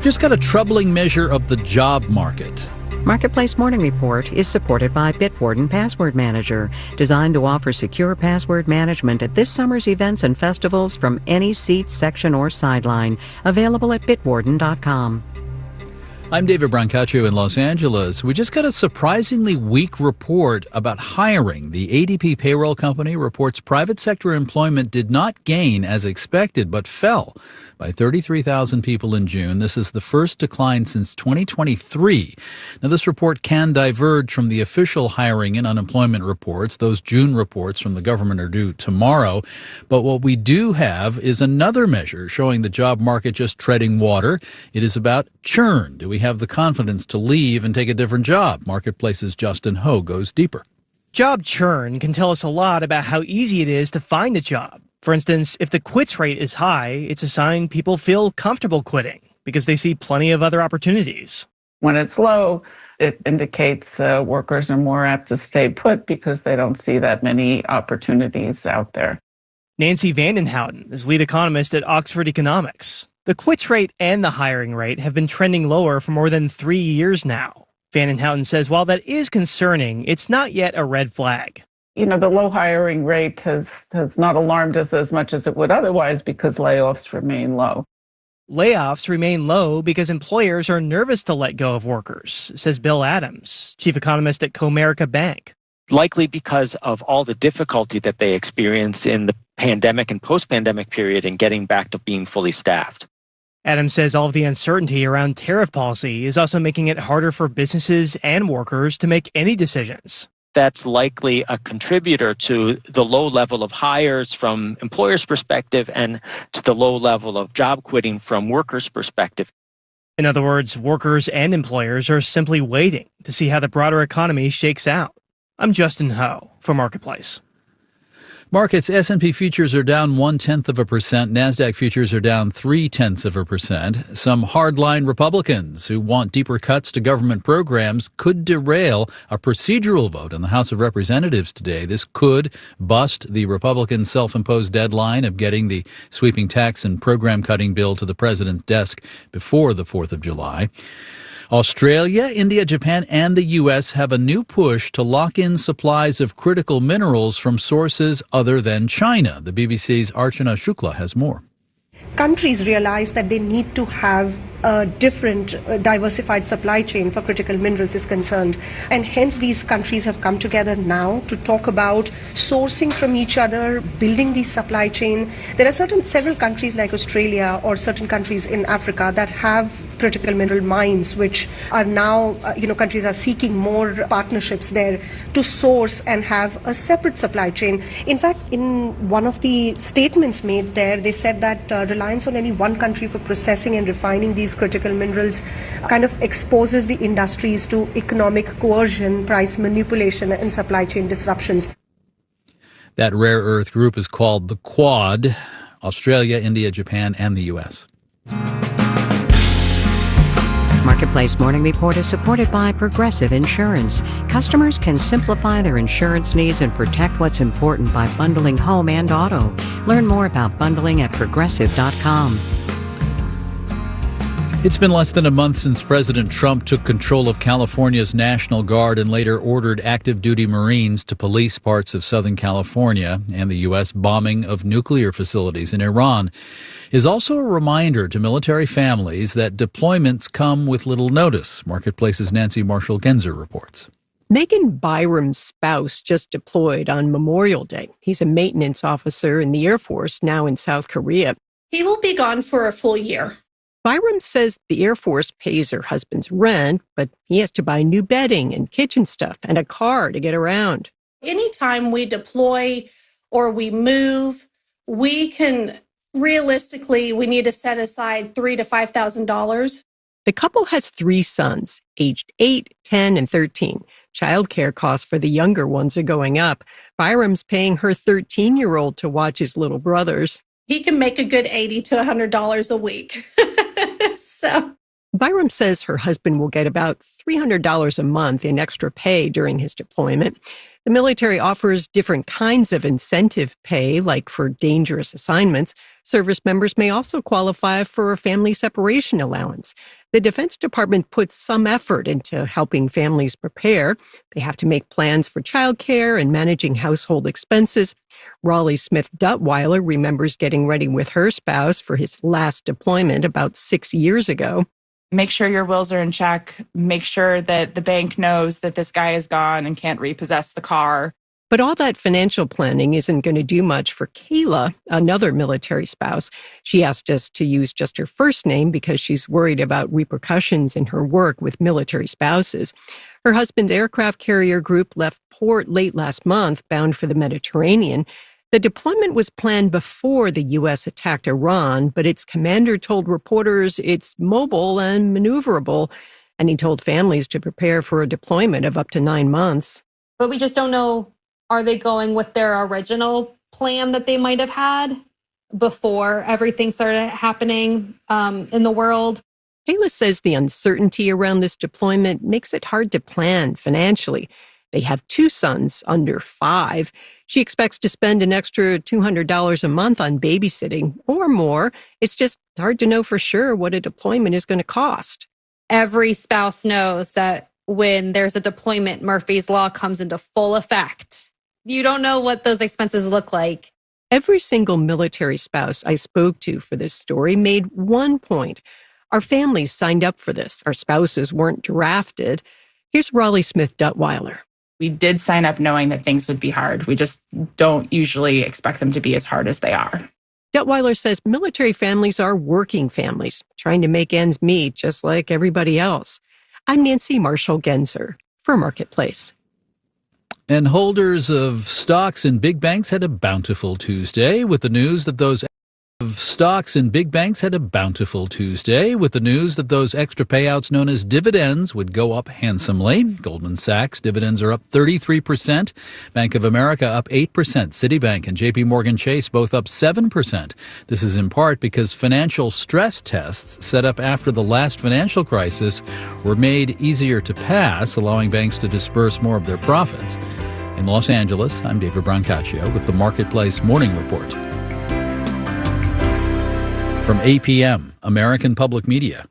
just got a troubling measure of the job market. Marketplace Morning Report is supported by Bitwarden Password Manager, designed to offer secure password management at this summer's events and festivals from any seat, section, or sideline. Available at bitwarden.com. I'm David Brancaccio in Los Angeles. We just got a surprisingly weak report about hiring. The ADP payroll company reports private sector employment did not gain as expected, but fell by 33,000 people in June. This is the first decline since 2023. Now, this report can diverge from the official hiring and unemployment reports. Those June reports from the government are due tomorrow. But what we do have is another measure showing the job market just treading water. It is about churn. Do we have the confidence to leave and take a different job? Marketplace's Justin Ho goes deeper. Job churn can tell us a lot about how easy it is to find a job. For instance, if the quits rate is high, it's a sign people feel comfortable quitting because they see plenty of other opportunities. When it's low, it indicates workers are more apt to stay put because they don't see that many opportunities out there. Nancy Vandenhouten is lead economist at Oxford Economics. The quits rate and the hiring rate have been trending lower for more than 3 years now. Vandenhouten says while that is concerning, it's not yet a red flag. The low hiring rate has not alarmed us as much as it would otherwise because layoffs remain low. Layoffs remain low because employers are nervous to let go of workers, says Bill Adams, chief economist at Comerica Bank. Likely because of all the difficulty that they experienced in the pandemic and post-pandemic period in getting back to being fully staffed. Adams says all of the uncertainty around tariff policy is also making it harder for businesses and workers to make any decisions. That's likely a contributor to the low level of hires from employers' perspective and to the low level of job quitting from workers' perspective. In other words, workers and employers are simply waiting to see how the broader economy shakes out. I'm Justin Ho for Marketplace. Markets, S&P futures are down 0.1%. NASDAQ futures are down 0.3%. Some hardline Republicans who want deeper cuts to government programs could derail a procedural vote in the House of Representatives today. This could bust the Republican self-imposed deadline of getting the sweeping tax and program cutting bill to the president's desk before the 4th of July. Australia, India, Japan, and the U.S. have a new push to lock in supplies of critical minerals from sources other than China. The BBC's Archana Shukla has more. Countries realize that they need to have a different diversified supply chain for critical minerals is concerned. And hence these countries have come together now to talk about sourcing from each other, building the supply chain. There are several countries like Australia or certain countries in Africa that have critical mineral mines, which are now, countries are seeking more partnerships there to source and have a separate supply chain. In fact, in one of the statements made there, they said that reliance on any one country for processing and refining these critical minerals kind of exposes the industries to economic coercion, price manipulation, and supply chain disruptions. That rare earth group is called the Quad: Australia, India, Japan, and the U.S. Marketplace Morning Report is supported by Progressive Insurance. Customers can simplify their insurance needs and protect what's important by bundling home and auto. Learn more about bundling at progressive.com. It's been less than a month since President Trump took control of California's National Guard and later ordered active-duty Marines to police parts of Southern California, and the U.S. bombing of nuclear facilities in Iran is also a reminder to military families that deployments come with little notice. Marketplace's Nancy Marshall-Genzer reports. Megan Byram's spouse just deployed on Memorial Day. He's a maintenance officer in the Air Force, now in South Korea. He will be gone for a full year. Byram says the Air Force pays her husband's rent, but he has to buy new bedding and kitchen stuff and a car to get around. Anytime we deploy or we move, we need to set aside $3,000 to $5,000. The couple has 3 sons, aged 8, 10, and 13. Childcare costs for the younger ones are going up. Byram's paying her 13-year-old to watch his little brothers. He can make a good $80 to $100 a week. Byram says her husband will get about $300 a month in extra pay during his deployment. The military offers different kinds of incentive pay, like for dangerous assignments. Service members may also qualify for a family separation allowance. The Defense Department puts some effort into helping families prepare. They have to make plans for childcare and managing household expenses. Raleigh Smith Duttweiler remembers getting ready with her spouse for his last deployment about 6 years ago. Make sure your wills are in check. Make sure that the bank knows that this guy is gone and can't repossess the car. But all that financial planning isn't going to do much for Kayla, another military spouse. She asked us to use just her first name because she's worried about repercussions in her work with military spouses. Her husband's aircraft carrier group left port late last month, bound for the Mediterranean. The deployment was planned before the U.S. attacked Iran, but its commander told reporters it's mobile and maneuverable, and he told families to prepare for a deployment of up to 9 months. But we just don't know. Are they going with their original plan that they might have had before everything started happening in the world? Kayla says the uncertainty around this deployment makes it hard to plan financially. They have 2 sons under 5. She expects to spend an extra $200 a month on babysitting or more. It's just hard to know for sure what a deployment is going to cost. Every spouse knows that when there's a deployment, Murphy's Law comes into full effect. You don't know what those expenses look like. Every single military spouse I spoke to for this story made one point. Our families signed up for this. Our spouses weren't drafted. Here's Raleigh Smith Duttweiler. We did sign up knowing that things would be hard. We just don't usually expect them to be as hard as they are. Duttweiler says military families are working families, trying to make ends meet just like everybody else. I'm Nancy Marshall-Genzer for Marketplace. And holders of stocks in big banks had a bountiful Tuesday with the news that those extra payouts known as dividends would go up handsomely. Goldman Sachs dividends are up 33%. Bank of America up 8%. Citibank and JP Morgan Chase both up 7%. This is in part because financial stress tests set up after the last financial crisis were made easier to pass, allowing banks to disperse more of their profits. In Los Angeles, I'm David Brancaccio with the Marketplace Morning Report. From APM, American Public Media.